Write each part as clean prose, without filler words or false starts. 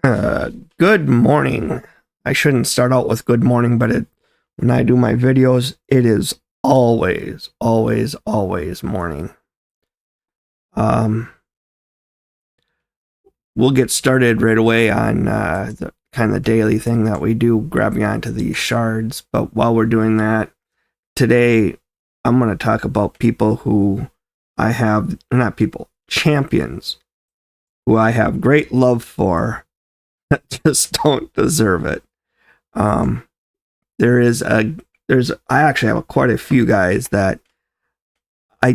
Uh, Good morning. I shouldn't start out with good morning, but when I do my videos, it is always, always, always morning. Um, we'll get started right away on the kind of the daily thing that we do, grabbing onto these shards. But while we're doing that, today I'm going to talk about people who I have, not people, champions who I have great love for that just don't deserve it. Um, there's I actually have quite a few guys that I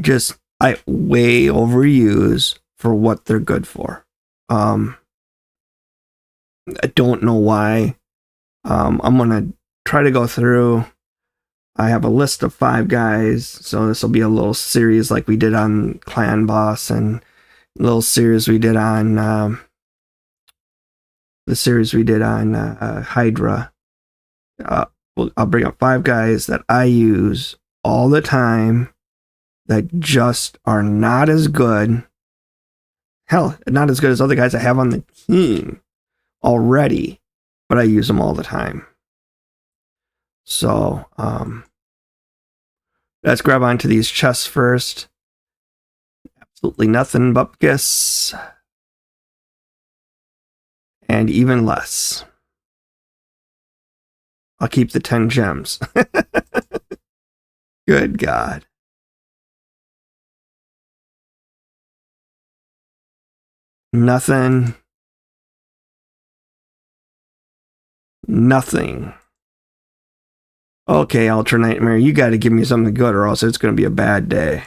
way overuse for what they're good for. I don't know why. I'm gonna try to go through. I have a list of 5 guys, so this will be a little series like we did on Clan Boss and a little series we did on Hydra. I'll bring up 5 guys that I use all the time that just are not as good. Hell, not as good as other guys I have on the team already, but I use them all the time. So, let's grab onto these chests first. Absolutely nothing but gifts. And even less. I'll keep the 10 gems. Good God. Nothing. Nothing. Okay, Ultra Nightmare, you got to give me something good or else it's going to be a bad day.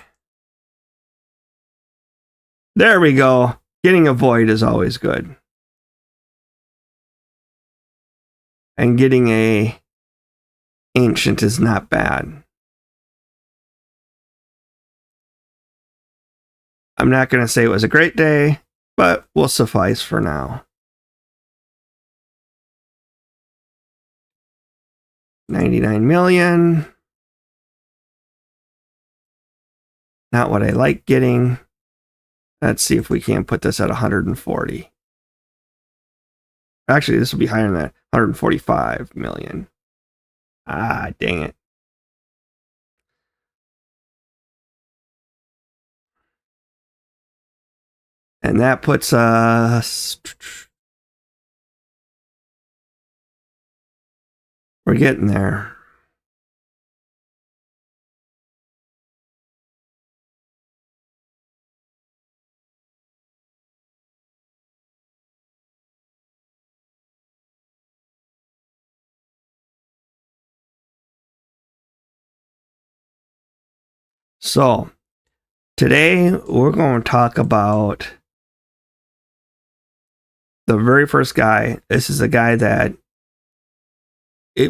There we go. Getting a void is always good. And getting a ancient is not bad. I'm not going to say it was a great day, but will suffice for now. 99 million. Not what I like getting. Let's see if we can't put this at 140. Actually, this will be higher than that. 145 million. Ah, dang it. And that puts us... We're getting there. So, today we're going to talk about the very first guy. This is a guy that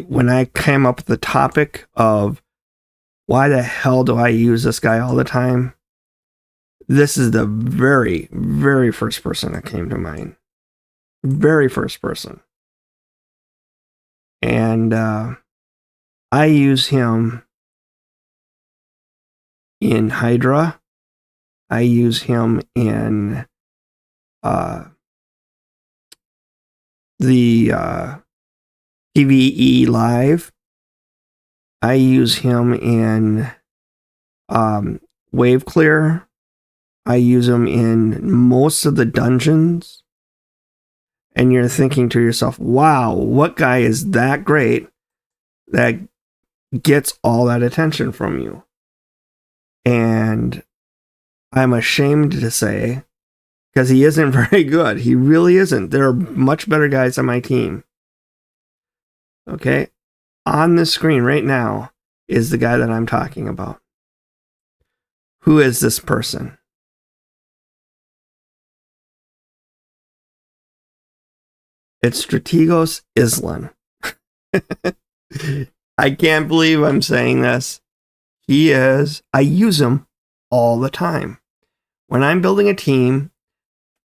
when I came up with the topic of why the hell do I use this guy all the time, this is the very, very first person that came to mind. Very first person. And I use him in Hydra. I use him in the PvE Live. I use him in Wave Clear. I use him in most of the dungeons. And you're thinking to yourself, wow, what guy is that great that gets all that attention from you? And I'm ashamed to say, because he isn't very good. He really isn't. There are much better guys on my team. Okay? On the screen right now is the guy that I'm talking about. Who is this person? It's Strategos Islin. I can't believe I'm saying this. He is. I use him all the time. When I'm building a team,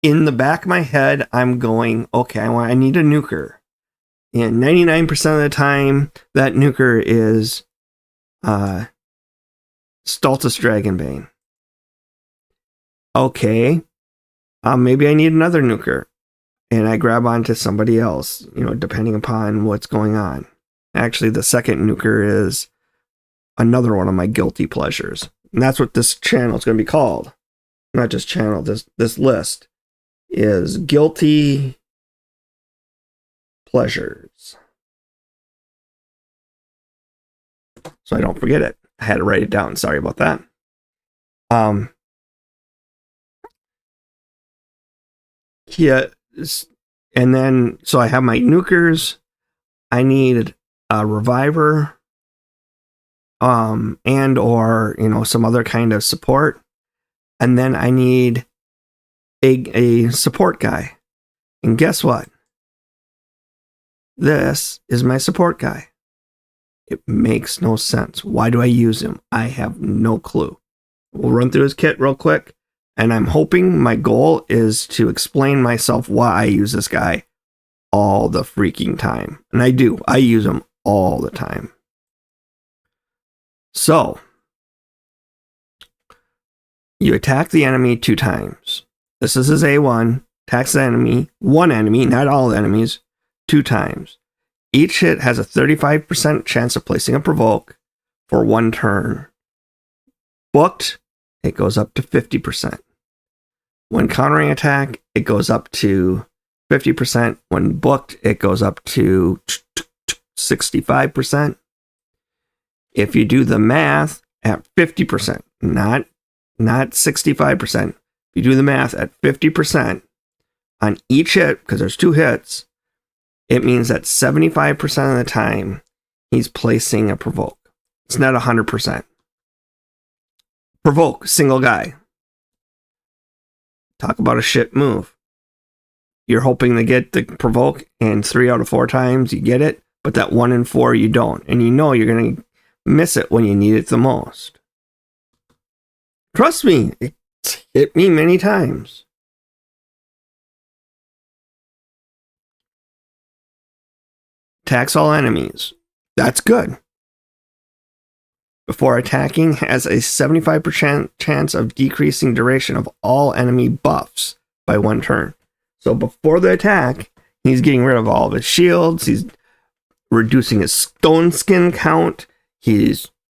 in the back of my head, I'm going, okay, I need a nuker. And 99% of the time, that nuker is Stultus Dragonbane. Okay, maybe I need another nuker. and I grab onto somebody else, depending upon what's going on. Actually, the second nuker is another one of my guilty pleasures. And that's what this channel is going to be called. Not just channel, this list is guilty pleasures. So I don't forget it. I had to write it down. Sorry about that. Yeah, and then so I have my nukers. I need a reviver, and or some other kind of support, and then I need a support guy. And guess what? This is my support guy. It makes no sense. Why do I use him? I have no clue. We'll run through his kit real quick, and I'm hoping my goal is to explain myself why I use this guy all the freaking time. And I do. I use him all the time. So, you attack the enemy 2 times. This is his A1. Attacks the enemy, one enemy, not all enemies, 2 times. Each hit has a 35% chance of placing a provoke for 1 turn. Booked, it goes up to 50%. When countering attack, it goes up to 50%. When booked, it goes up to 65%. If you do the math at 50%, not 65%, if you do the math at 50% on each hit, because there's 2 hits, it means that 75% of the time he's placing a provoke. It's not 100%. Provoke, single guy. Talk about a shit move. You're hoping to get the provoke, and 3 out of 4 times you get it, but that 1 in 4 you don't. And you're going to miss it when you need it the most. Trust me, it's hit me many times. Attacks all enemies. That's good. Before attacking, has a 75% chance of decreasing duration of all enemy buffs by 1 turn. So before the attack, he's getting rid of all of his shields. He's reducing his stone skin count.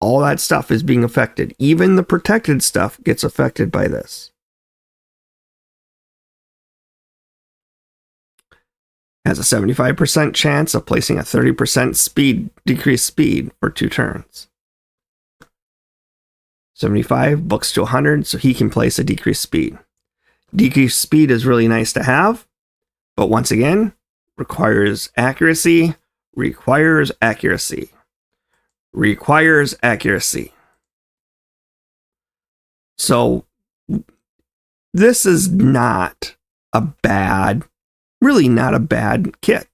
All that stuff is being affected. Even the protected stuff gets affected by this. Has a 75% chance of placing a 30% decreased speed for 2 turns. 75 books to 100, so he can place a decreased speed. Decreased speed is really nice to have, but once again, requires accuracy. So, this is not really not a bad kit.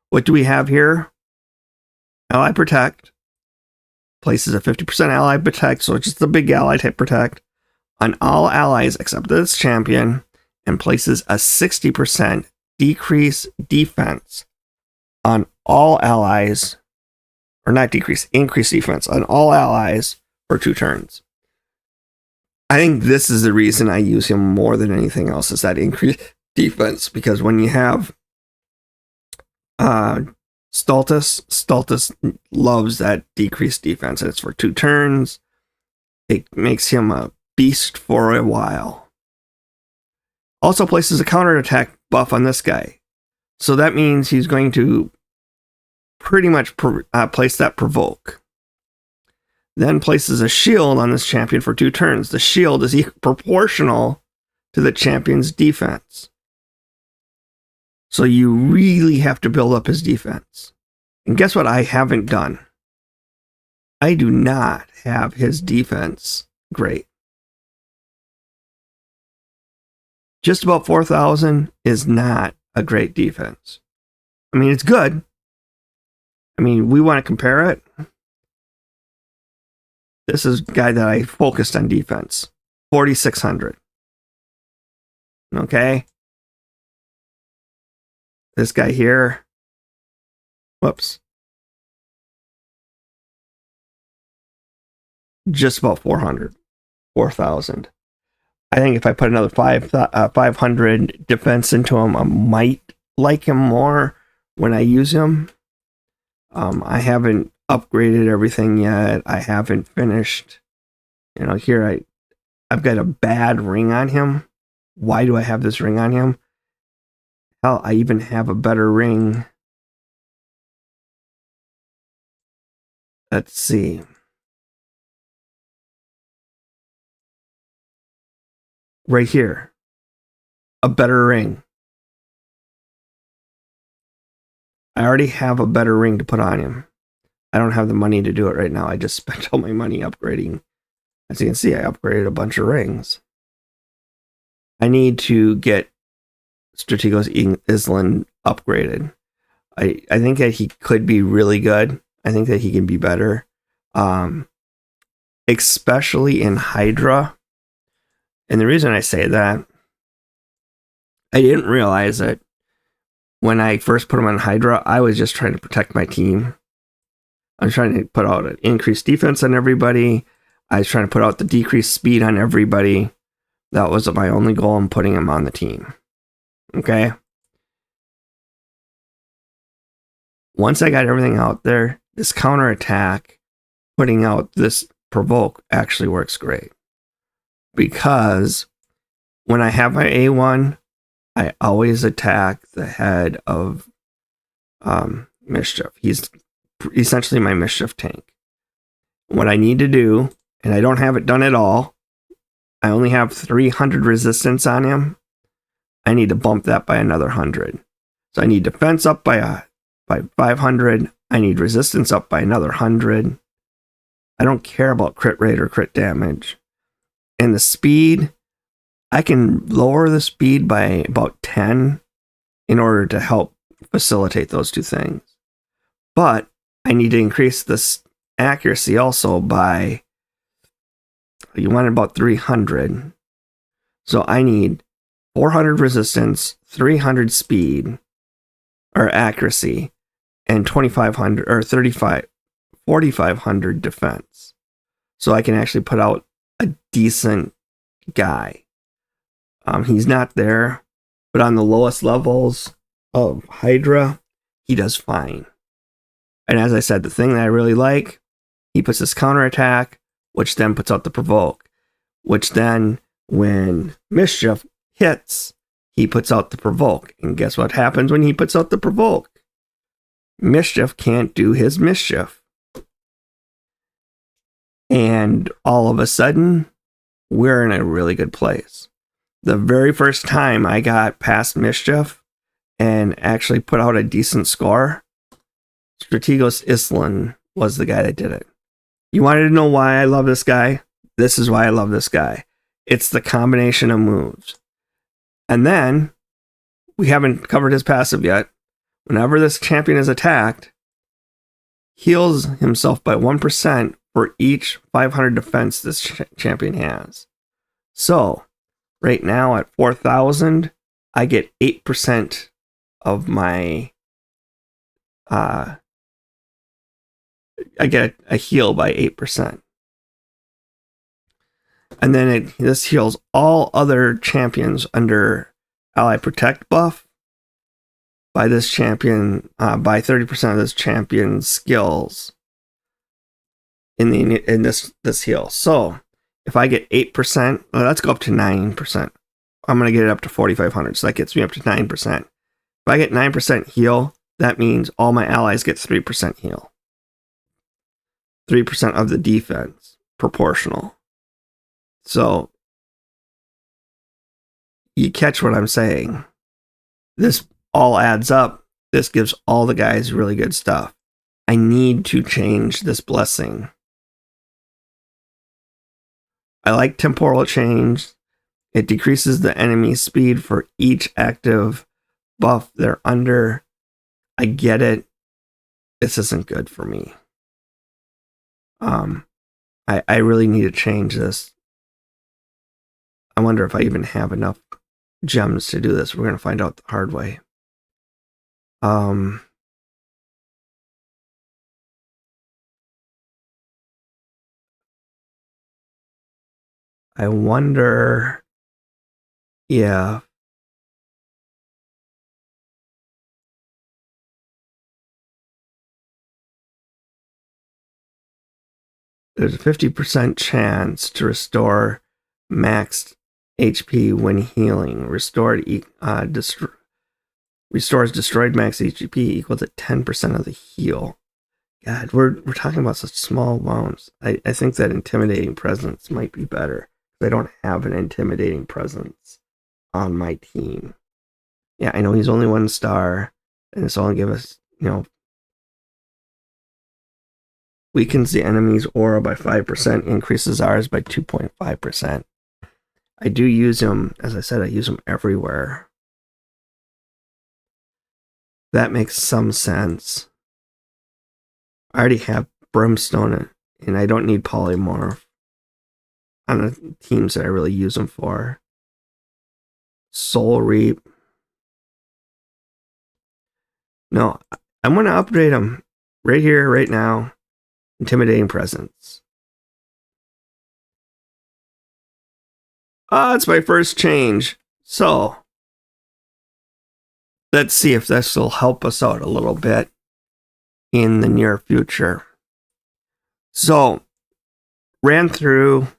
What do we have here? Ally Protect. Places a 50% ally protect, so it's just the big ally type protect, on all allies except this champion, and places a 60% decrease defense on all allies, or not decrease, increase defense on all allies for 2 turns. I think this is the reason I use him more than anything else, is that increased defense, because when you have Stultus loves that decreased defense, and it's for 2 turns. It makes him a beast for a while. Also places a counterattack buff on this guy. So that means he's going to pretty much place that provoke. Then places a shield on this champion for 2 turns. The shield is proportional to the champion's defense. So you really have to build up his defense. And guess what I haven't done? I do not have his defense great. Just about 4,000 is not a great defense. I mean, it's good. I mean, we want to compare it. This is a guy that I focused on defense. 4,600. Okay? This guy here. Whoops. Just about 400. 4,000. I think if I put another 500 defense into him, I might like him more when I use him. I haven't upgraded everything yet. I haven't finished. Here I've got a bad ring on him. Why do I have this ring on him? Hell, I even have a better ring. Let's see. Right here. A better ring. I already have a better ring to put on him. I don't have the money to do it right now. I just spent all my money upgrading. As you can see, I upgraded a bunch of rings. I need to get Strategos Islin upgraded. I think that he could be really good. I think that he can be better. Especially in Hydra. And the reason I say that, I didn't realize that when I first put him on Hydra, I was just trying to protect my team. I was trying to put out an increased defense on everybody. I was trying to put out the decreased speed on everybody. That was my only goal in putting him on the team. Okay? Once I got everything out there, this counterattack, putting out this provoke actually works great. Because when I have my A1, I always attack the head of Mischief. He's essentially my Mischief tank. What I need to do, and I don't have it done at all, I only have 300 resistance on him. I need to bump that by another 100. So I need defense up by 500. I need resistance up by another 100. I don't care about crit rate or crit damage. And the speed, I can lower the speed by about 10 in order to help facilitate those two things. But I need to increase this accuracy also by, you want about 300. So I need 400 resistance, 300 speed or accuracy, and 2500 or 4500 defense. So I can actually put out a decent guy. He's not there, but on the lowest levels of Hydra, he does fine. And as I said, the thing that I really like, he puts this counterattack, which then puts out the provoke, which then when Mischief hits, he puts out the provoke. And guess what happens when he puts out the provoke? Mischief can't do his mischief. And all of a sudden, we're in a really good place. The very first time I got past Mischief and actually put out a decent score, Strategos Islin was the guy that did it. You wanted to know why I love this guy? This is why I love this guy. It's the combination of moves. And then, we haven't covered his passive yet. Whenever this champion is attacked, heals himself by 1% for each 500 defense this champion has. So, right now at 4,000, I get 8% of my... I get a heal by 8%. And then this heals all other champions under Ally Protect buff by this champion, by 30% of this champion's skills in this heal. So if I get 8%, let's go up to 9%. I'm going to get it up to 4,500. So that gets me up to 9%. If I get 9% heal, that means all my allies get 3% heal. 3% of the defense, proportional. So, you catch what I'm saying. This all adds up. This gives all the guys really good stuff. I need to change this blessing. I like temporal change. It decreases the enemy's speed for each active buff they're under. I get it. This isn't good for me. I really need to change this. I wonder if I even have enough gems to do this. We're going to find out the hard way. I wonder Yeah. There's a 50% chance to restore maxed HP when healing. Restores destroyed max HP equal to 10% of the heal. God, we're talking about such small amounts. I think that intimidating presence might be better. I don't have an intimidating presence on my team. Yeah, I know he's only 1 star, and it's only give us, weakens the enemy's aura by 5%, increases ours by 2.5%. I do use him, as I said, I use him everywhere. That makes some sense. I already have Brimstone, and I don't need Polymorph on the teams that I really use them for. Soul Reap. No, I'm going to upgrade him right here, right now. Intimidating Presence. It's my first change. So, let's see if this will help us out a little bit in the near future. So, ran through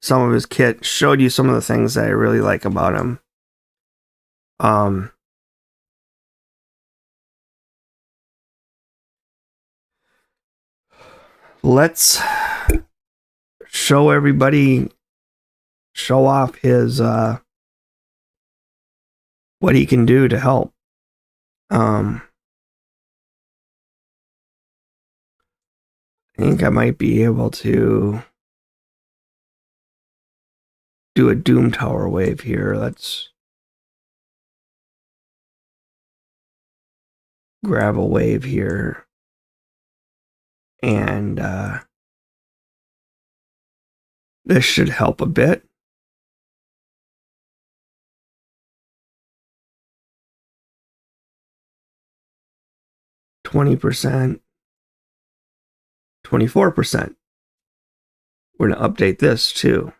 some of his kit, showed you some of the things that I really like about him. Let's show off his what he can do to help. I think I might be able to do a Doom Tower wave here. Let's grab a wave here. And this should help a bit. %, 24%. We're going to update this too.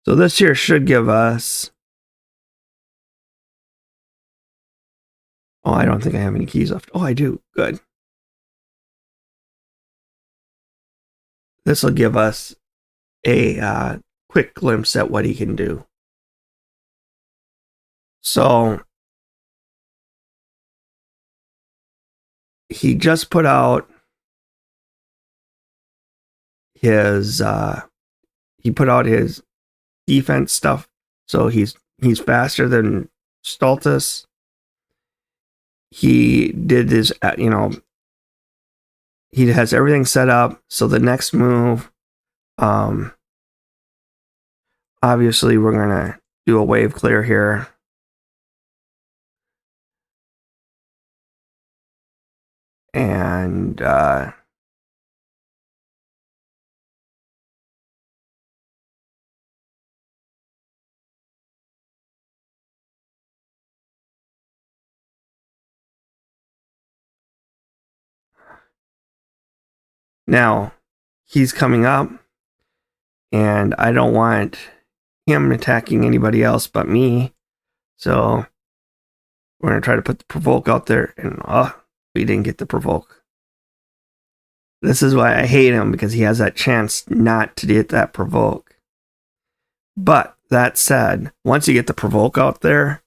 So this here should give us... Oh, I don't think I have any keys left. Oh, I do. Good. This will give us a quick glimpse at what he can do. So he just put out his defense stuff. So he's faster than Stultus. He did his, he has everything set up. So the next move, obviously we're going to do a wave clear here. And now he's coming up, and I don't want him attacking anybody else but me. So we're going to try to put the provoke out there, and we didn't get the provoke. This is why I hate him, because he has that chance not to get that provoke. But that said, once you get the provoke out there,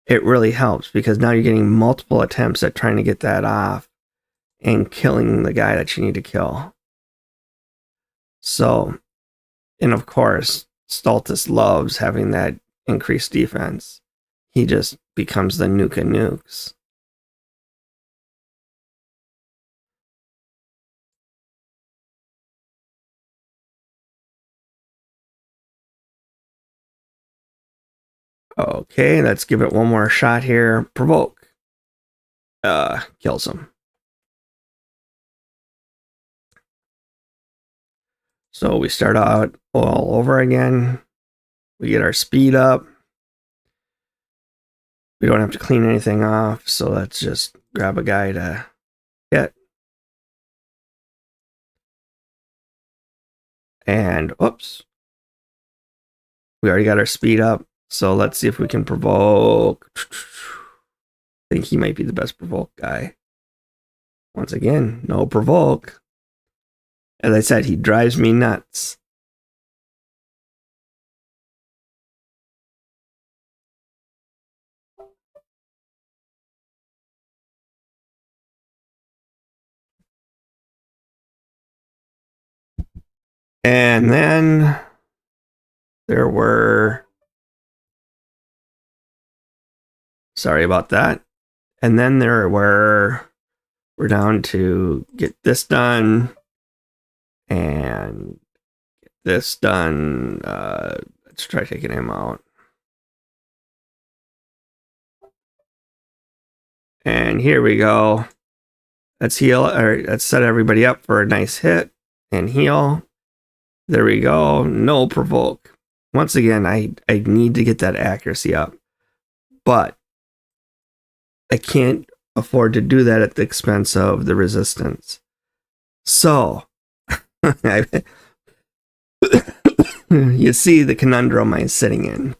it really helps, because now you're getting multiple attempts at trying to get that off and killing the guy that you need to kill. So, and of course, Stultus loves having that increased defense. He just becomes the nuke of nukes. Okay, let's give it one more shot here. Provoke. Kills him. So we start out all over again. We get our speed up. We don't have to clean anything off, so let's just grab a guy to hit. And oops. We already got our speed up. So let's see if we can provoke. I think he might be the best provoke guy. Once again, no provoke. As I said, he drives me nuts. And then there were... Sorry about that. And then there were... We're down to get this done and get this done. Let's try taking him out. And here we go. Let's heal, or let's set everybody up for a nice hit and heal. There we go. No provoke. Once again, I need to get that accuracy up, but I can't afford to do that at the expense of the resistance. So, you see the conundrum I'm sitting in.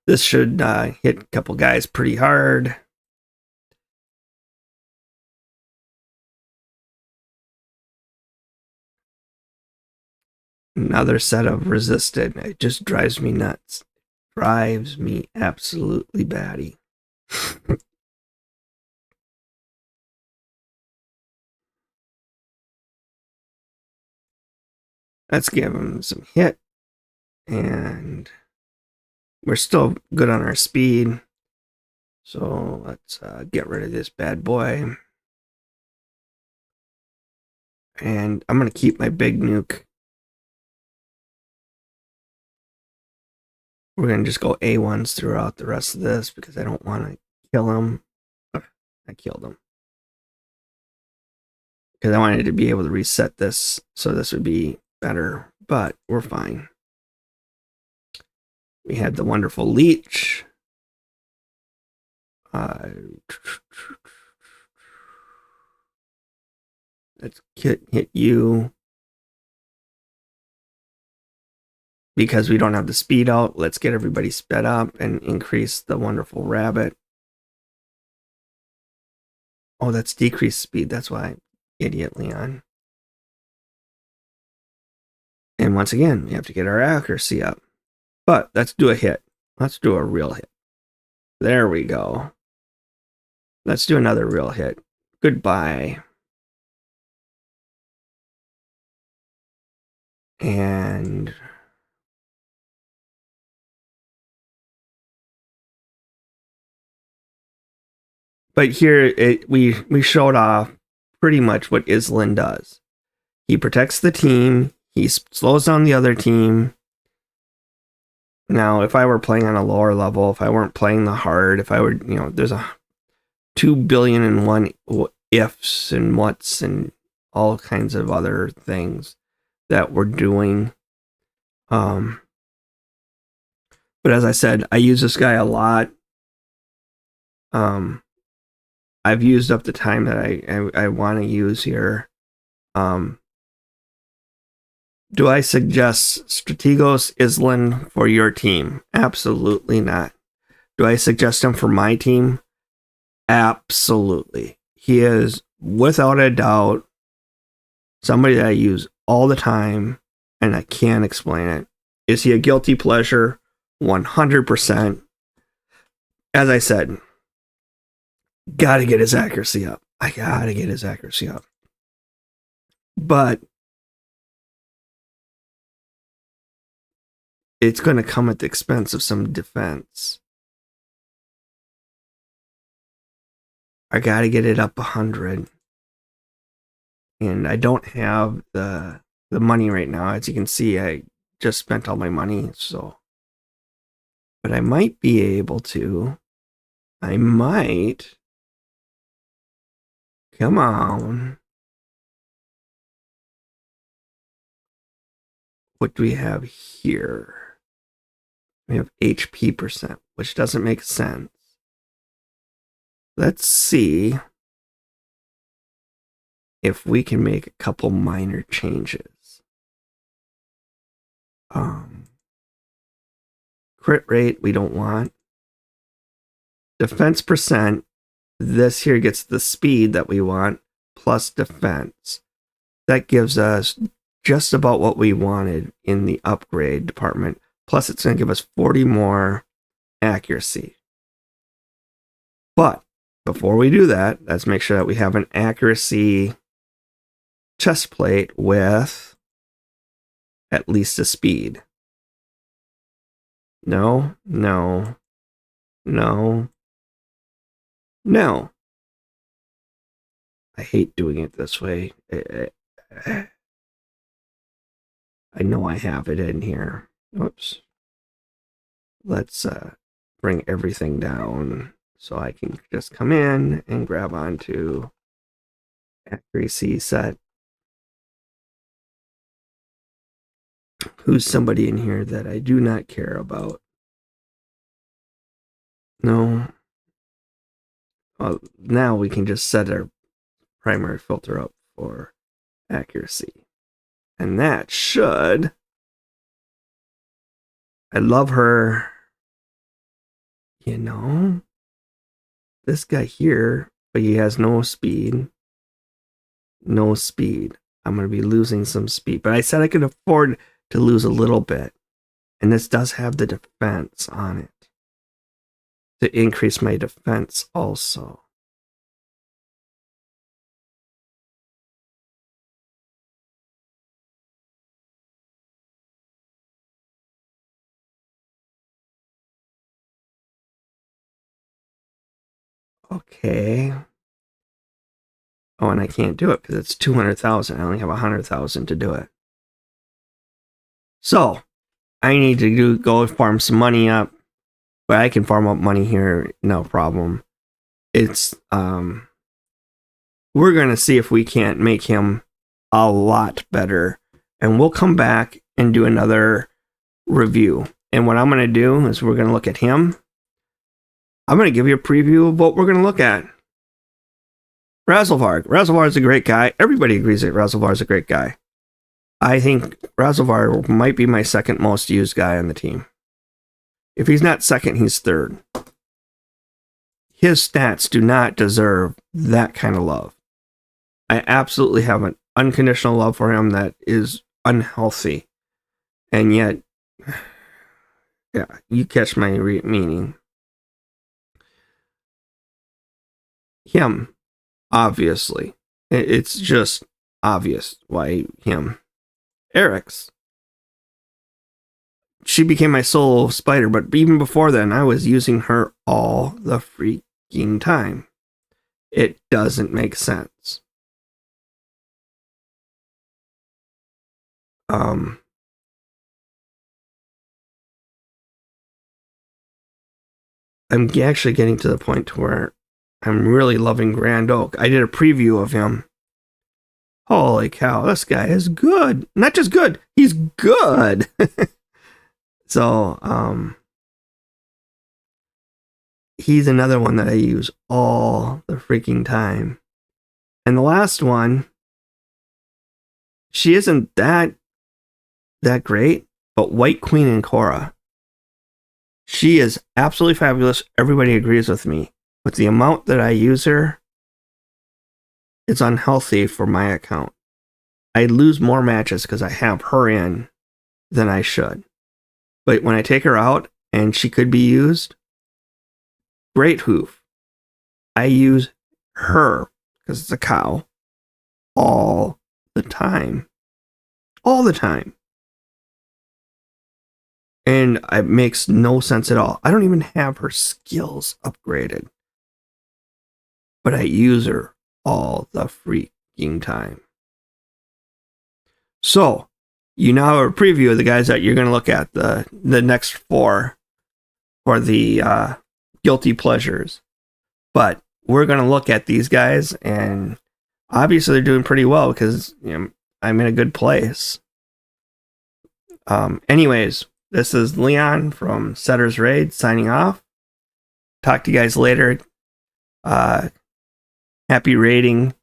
This should hit a couple guys pretty hard. Another set of resisted. It just drives me nuts. Drives me absolutely batty. Let's give him some hit. And we're still good on our speed. So let's get rid of this bad boy. And I'm going to keep my big nuke. We're going to just go A1s throughout the rest of this because I don't want to kill him. I killed him. Because I wanted to be able to reset this so this would be better. But we're fine. We had the wonderful leech. Let's hit you. Because we don't have the speed out, let's get everybody sped up and increase the wonderful rabbit. Oh, that's decreased speed. That's why, idiot Leon. And once again, we have to get our accuracy up. But let's do a hit. Let's do a real hit. There we go. Let's do another real hit. Goodbye. And... But here, we showed off pretty much what Islin does. He protects the team. He slows down the other team. Now, if I were playing on a lower level, if I weren't playing the hard, if I were, there's a 2,000,000,001 ifs and whats and all kinds of other things that we're doing. But as I said, I use this guy a lot. I've used up the time that I want to use here. Do I suggest Strategos Islin for your team? Absolutely not. Do I suggest him for my team? Absolutely. He is, without a doubt, somebody that I use all the time, and I can't explain it. Is he a guilty pleasure? 100%. As I said, gotta get his accuracy up. I gotta get his accuracy up. But it's going to come at the expense of some defense. I got to get it up 100. And I don't have the money right now. As you can see, I just spent all my money. So, but I might be able to. I might. Come on. What do we have here? We have HP percent, which doesn't make sense. Let's see if we can make a couple minor changes. Crit rate, we don't want. Defense percent, this here gets the speed that we want, plus defense. That gives us just about what we wanted in the upgrade department. Plus, it's going to give us 40 more accuracy. But before we do that, let's make sure that we have an accuracy chest plate with at least a speed. No, no, no, no. I hate doing it this way. I know I have it in here. Whoops. Let's bring everything down so I can just come in and grab onto accuracy set. Who's somebody in here that I do not care about? No. Now we can just set our primary filter up for accuracy. And that should... I love her. You know, this guy here, but he has no speed. No speed. I'm going to be losing some speed. But I said I could afford to lose a little bit. And this does have the defense on it. To increase my defense also. Okay. Oh, and I can't do it because it's 200,000. I only have 100,000 to do it. So, I need to go farm some money up. But I can farm up money here, no problem. It's, we're going to see if we can't make him a lot better. And we'll come back and do another review. And what I'm going to do is we're going to look at him. I'm going to give you a preview of what we're going to look at. Razelvar. Razelvar is a great guy. Everybody agrees that Razelvar is a great guy. I think Razelvar might be my second most used guy on the team. If he's not second, he's third. His stats do not deserve that kind of love. I absolutely have an unconditional love for him that is unhealthy. And yet, yeah, you catch my meaning. Him, obviously. It's just obvious why him. Eric's. She became my solo spider, but even before then, I was using her all the freaking time. It doesn't make sense. I'm actually getting to the point where I'm really loving Grand Oak. I did a preview of him. Holy cow, this guy is good. Not just good, he's good. So, he's another one that I use all the freaking time. And the last one, she isn't that great, but White Queen and Cora. She is absolutely fabulous. Everybody agrees with me. But the amount that I use her, it's unhealthy for my account. I lose more matches because I have her in than I should. But when I take her out and she could be used, Great Hoof. I use her because it's a cow all the time. All the time. And it makes no sense at all. I don't even have her skills upgraded. But I use her all the freaking time. So, you now have a preview of the guys that you're going to look at, the next four for the guilty pleasures. But we're going to look at these guys, and obviously they're doing pretty well because I'm in a good place. Anyways, this is Leon from Setter's Raid signing off. Talk to you guys later. Happy raiding.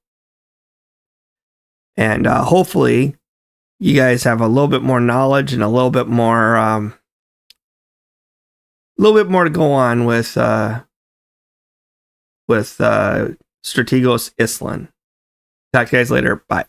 And hopefully you guys have a little bit more knowledge and a little bit more little bit more to go on with Strategos Islin. Talk to you guys later. Bye.